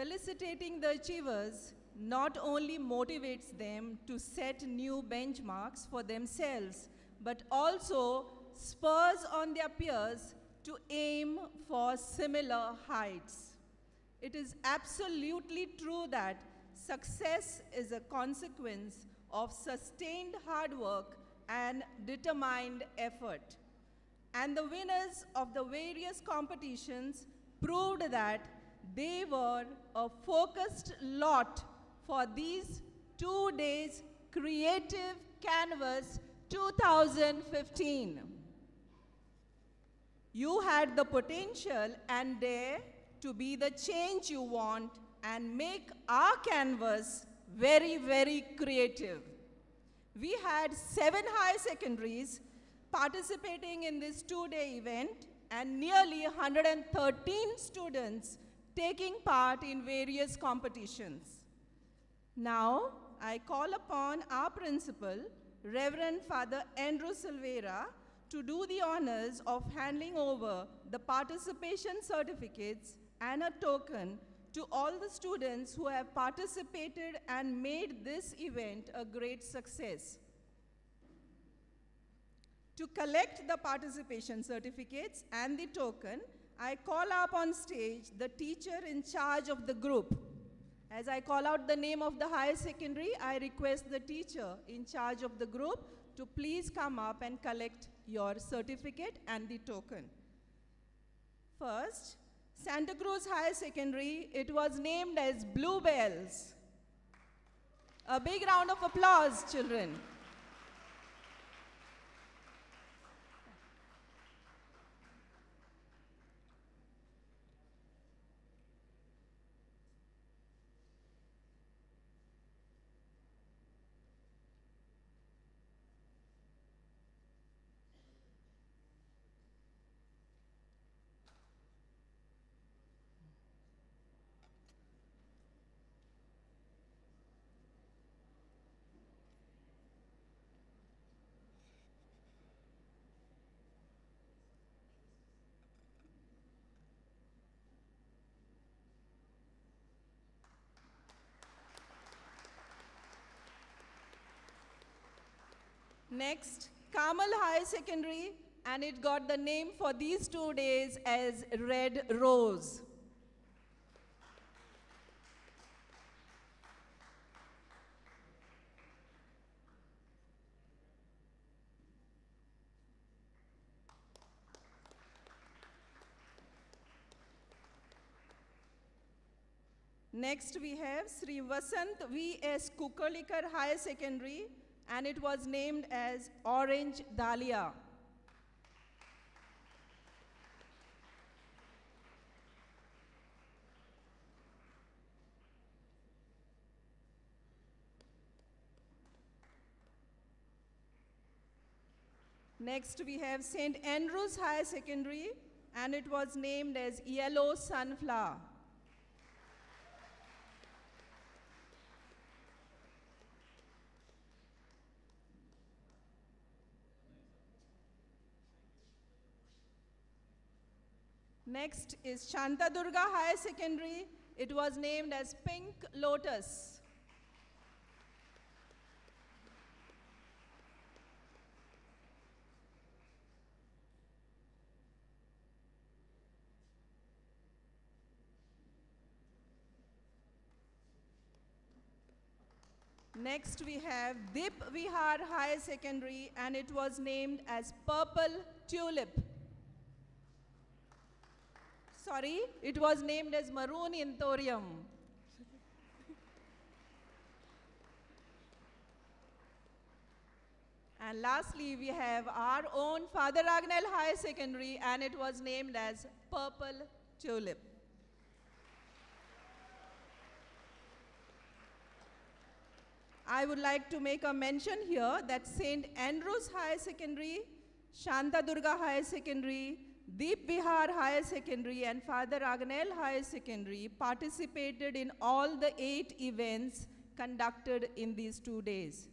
Felicitating the achievers not only motivates them to set new benchmarks for themselves, but also spurs on their peers to aim for similar heights. It is absolutely true that success is a consequence of sustained hard work and determined effort. And the winners of the various competitions proved that they were a focused lot for these 2 days Creative Canvas 2015. You had the potential and dare to be the change you want and make our canvas very, very creative. We had 7 high secondaries participating in this 2-day event and nearly 113 students taking part in various competitions. Now, I call upon our principal, Reverend Father Andrew Silveira, to do the honors of handing over the participation certificates and a token to all the students who have participated and made this event a great success. To collect the participation certificates and the token, I call up on stage the teacher in charge of the group. As I call out the name of the higher secondary, I request the teacher in charge of the group to please come up and collect your certificate and the token. First, Santa Cruz Higher Secondary, it was named as Bluebells. A big round of applause, children. Next, Carmel High Secondary, and it got the name for these 2 days as Red Rose. Next, we have Sri Vasant V.S. Kukalikar High Secondary, and it was named as Orange Dahlia. Next, we have St. Andrews High Secondary, and it was named as Yellow Sunflower. Next is Shantadurga High Secondary. It was named as Pink Lotus. Next we have Dip Vihar High Secondary, and it was named as Purple Tulip. Sorry, it was named as Maroon Inthorium. And lastly, we have our own Father Agnel High Secondary, and it was named as Purple Tulip. I would like to make a mention here that St. Andrews High Secondary, Shantadurga High Secondary, Deep Vihar Higher Secondary and Father Agnel Higher Secondary participated in all the 8 events conducted in these 2 days.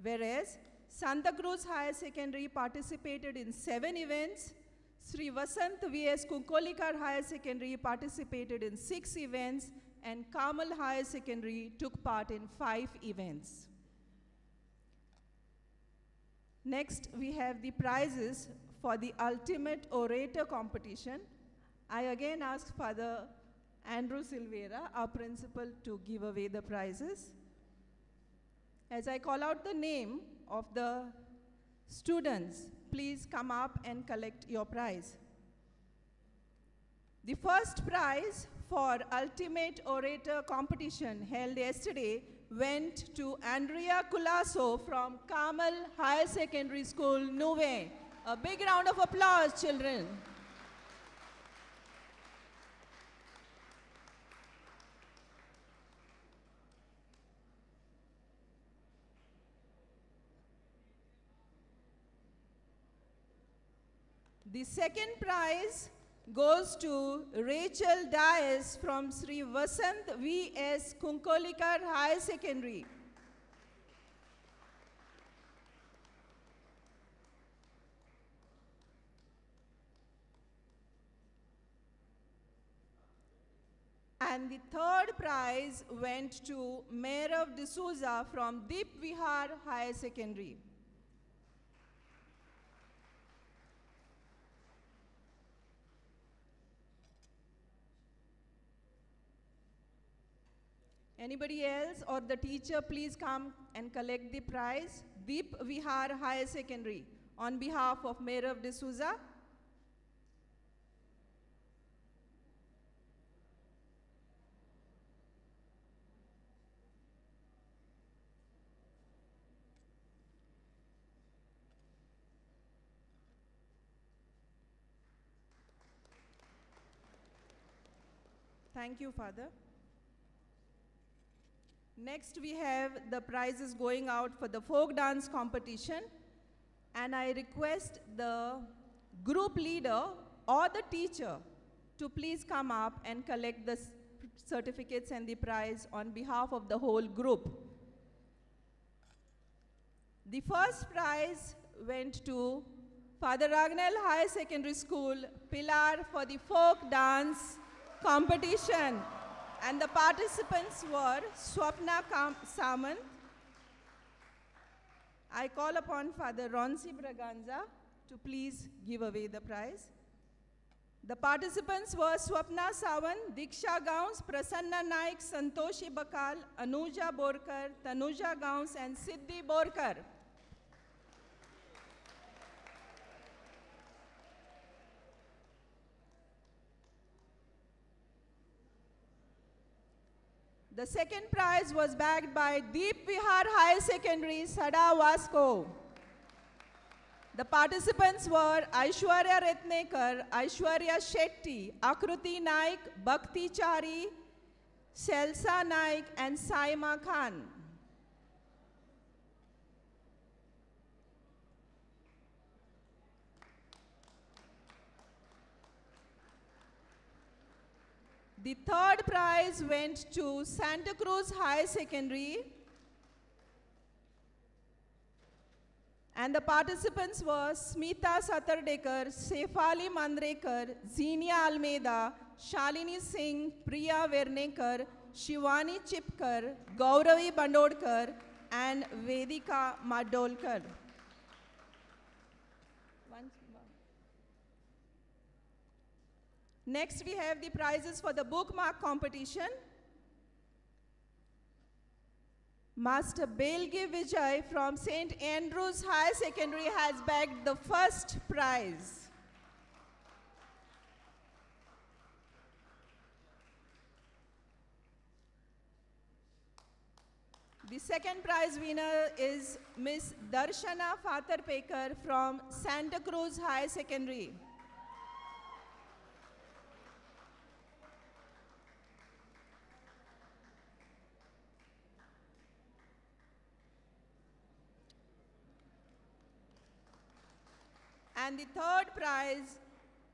Whereas Santa Cruz Higher Secondary participated in 7 events, Sri Vasant V.S. Kukolikar Higher Secondary participated in 6 events, and Carmel Higher Secondary took part in 5 events. Next, we have the prizes for the Ultimate Orator competition. I again ask Father Andrew Silveira, our principal, to give away the prizes. As I call out the name of the students, please come up and collect your prize. The first prize for Ultimate Orator competition held yesterday went to Andrea Culasso from Carmel Higher Secondary School, Nuve. A big round of applause, children. The second prize goes to Rachel Dias from Sri Vasant V.S. Kunkolikar Higher Secondary. And the third prize went to Meerav D'Souza from Deep Vihar Higher Secondary. Anybody else or the teacher, please come and collect the prize. Deep Vihar Higher Secondary on behalf of Meerav D'Souza. Thank you, Father. Next, we have the prizes going out for the folk dance competition. And I request the group leader or the teacher to please come up and collect the certificates and the prize on behalf of the whole group. The first prize went to Father Ragnell Higher Secondary School, Pilar, for the folk dance competition. And the participants were Swapna Samant. I call upon Father Ronsi Braganza to please give away the prize. The participants were Swapna Sawant, Diksha Gaons, Prasanna Naik, Santoshi Bakal, Anuja Borkar, Tanuja Gaons, and Siddhi Borkar. The second prize was bagged by Deep Vihar Higher Secondary, Sada Vasco. The participants were Aishwarya Retnekar, Aishwarya Shetty, Akruti Naik, Bhakti Chari, Selsa Naik, and Saima Khan. The third prize went to Santa Cruz High Secondary, and the participants were Smita Satardekar, Sefali Mandrekar, Zinia Almeida, Shalini Singh, Priya Vernekar, Shivani Chipkar, Gauravi Bandodkar, and Vedika Madolkar. Next, we have the prizes for the bookmark competition. Master Belgi Vijay from St. Andrews High Secondary has bagged the first prize. The second prize winner is Miss Darshana Fatharpekar from Santa Cruz High Secondary. And the third prize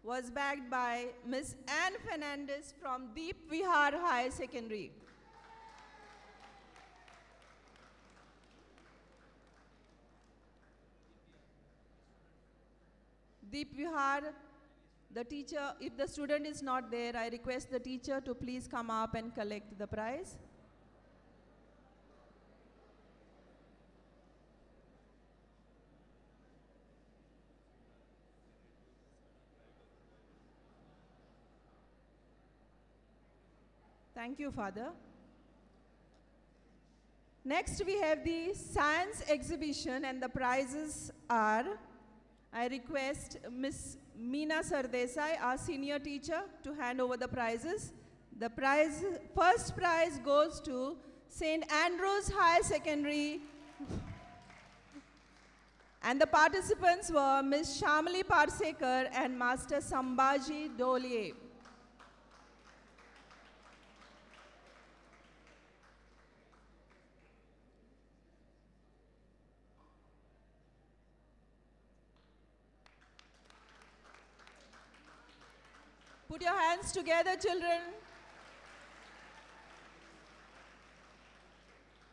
was bagged by Ms. Anne Fernandez from Deep Vihar High Secondary. Deep Vihar The teacher, if the student is not there, I request the teacher to please come up and collect the prize. Thank you, Father. Next, we have the science exhibition, and the prizes are, I request Miss Meena Sardesai, our senior teacher, to hand over the prizes. The first prize goes to St. Andrews High Secondary, and the participants were Miss Shamali Parsekar and Master Sambhaji Dolye. Put your hands together, children.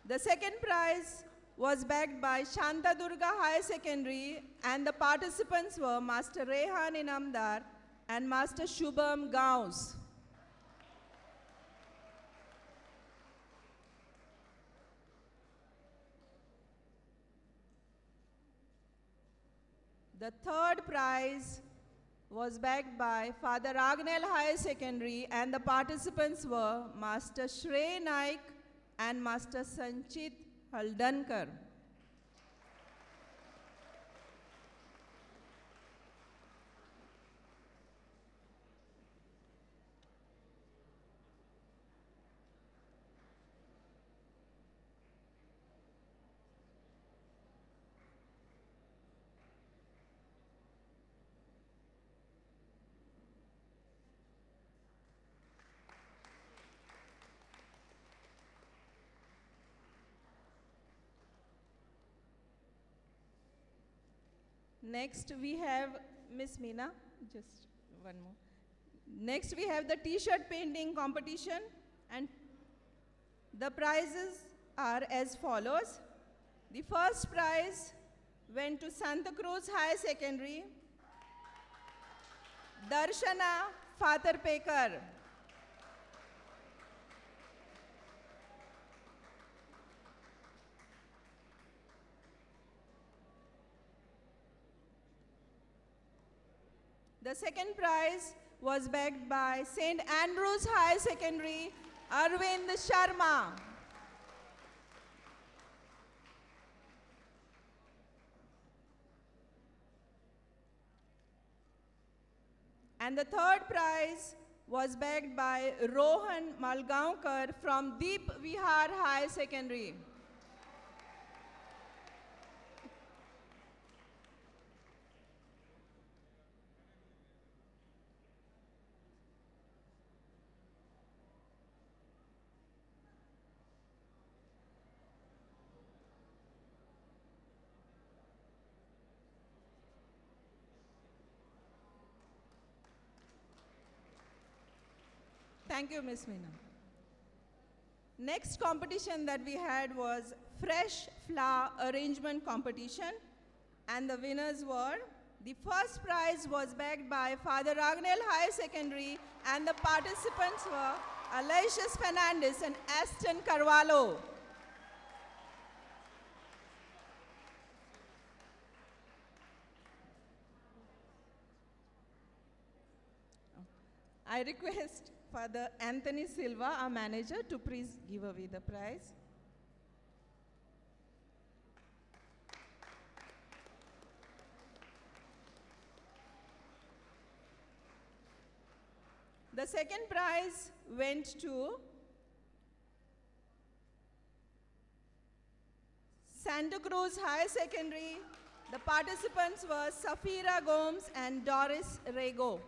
The second prize was backed by Shanta Durga High Secondary, and the participants were Master Rehan Inamdar and Master Shubham Gaus. The third prize was backed by Father Agnel High Secondary, and the participants were Master Shrey Naik and Master Sanchit Haldankar. Next we have Miss Meena, just one more. Next we have the t-shirt painting competition, and the prizes are as follows. The first prize went to Santa Cruz High Secondary, Darshana Fatharpekar. The second prize was backed by St. Andrews High Secondary, Arvind Sharma. And the third prize was backed by Rohan Malgaonkar from Deep Vihar High Secondary. Thank you, Ms. Meena. Next competition that we had was Fresh Flower Arrangement Competition, and the winners were, the first prize was backed by Father Agnel High Secondary, and the participants were Aloysius Fernandez and Aston Carvalho. I request Father Anthony Silva, our manager, to please give away the prize. The second prize went to Santa Cruz High Secondary. The participants were Safira Gomes and Doris Rego.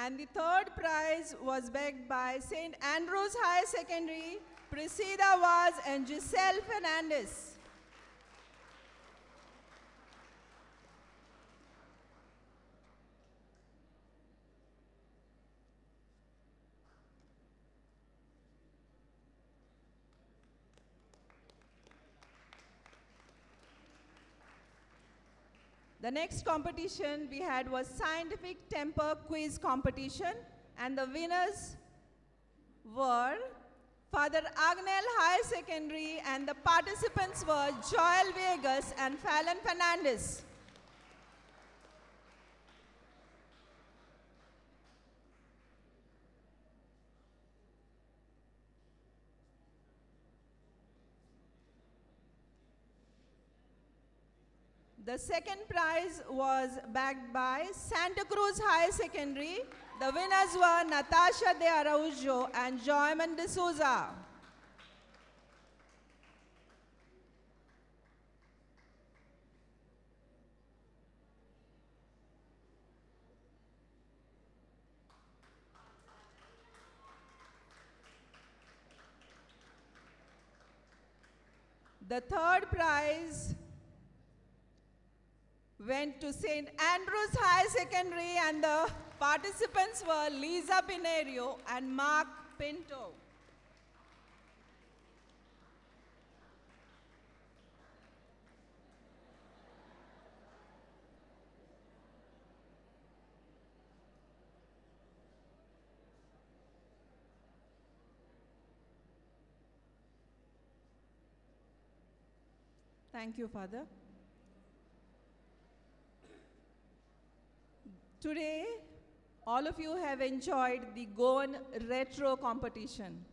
And the third prize was backed by St. Andrews High Secondary, Priscilla Vaz and Giselle Fernandez. The next competition we had was Scientific Temper Quiz Competition, and the winners were Father Agnel High Secondary, and the participants were Joel Vegas and Fallon Fernandez. The second prize was backed by Santa Cruz High Secondary. The winners were Natasha de Araujo and Joyman de Souza. The third prize went to St. Andrews High Secondary, and the participants were Lisa Pinerio and Mark Pinto. Thank you, Father. Today, all of you have enjoyed the Goan Retro competition.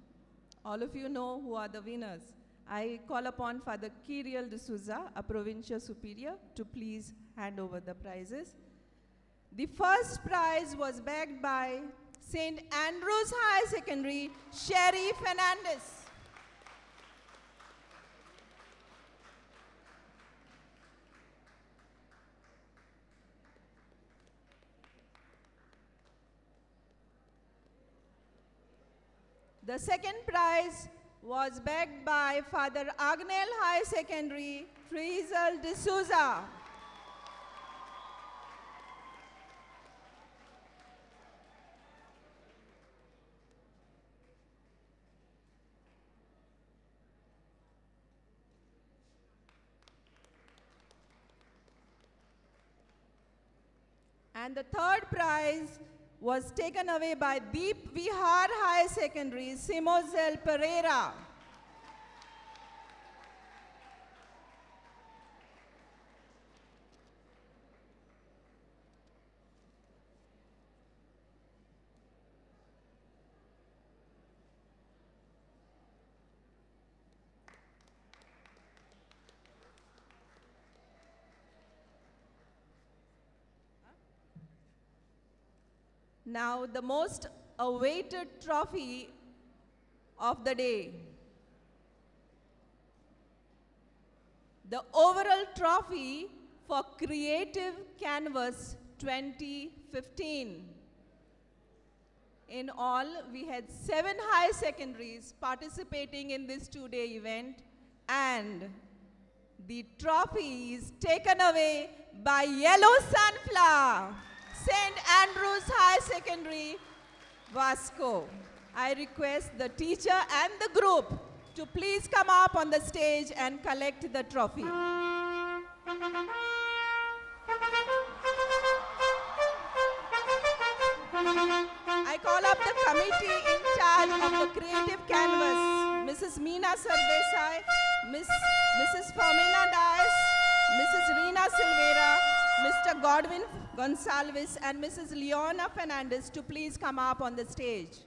All of you know who are the winners. I call upon Father Kiriel de Souza, a Provincial Superior, to please hand over the prizes. The first prize was backed by St. Andrews High Secondary, Sherry Fernandez. The second prize was backed by Father Agnel High Secondary, Frizel de Souza. And the third prize was taken away by Deep Vihar High Secondary, Simozel Pereira. Now, the most awaited trophy of the day. The overall trophy for Creative Canvas 2015. In all, we had 7 high secondaries participating in this 2-day event, and the trophy is taken away by Yellow Sunflower, St. Andrews High Secondary, Vasco. I request the teacher and the group to please come up on the stage and collect the trophy. I call up the committee in charge of the Creative Canvas, Mrs. Meena Sardesai, Mrs. Fermina Dias, Mrs. Rina Silvera, Mr. Godwin Gonsalves, and Mrs. Leona Fernandez to please come up on the stage.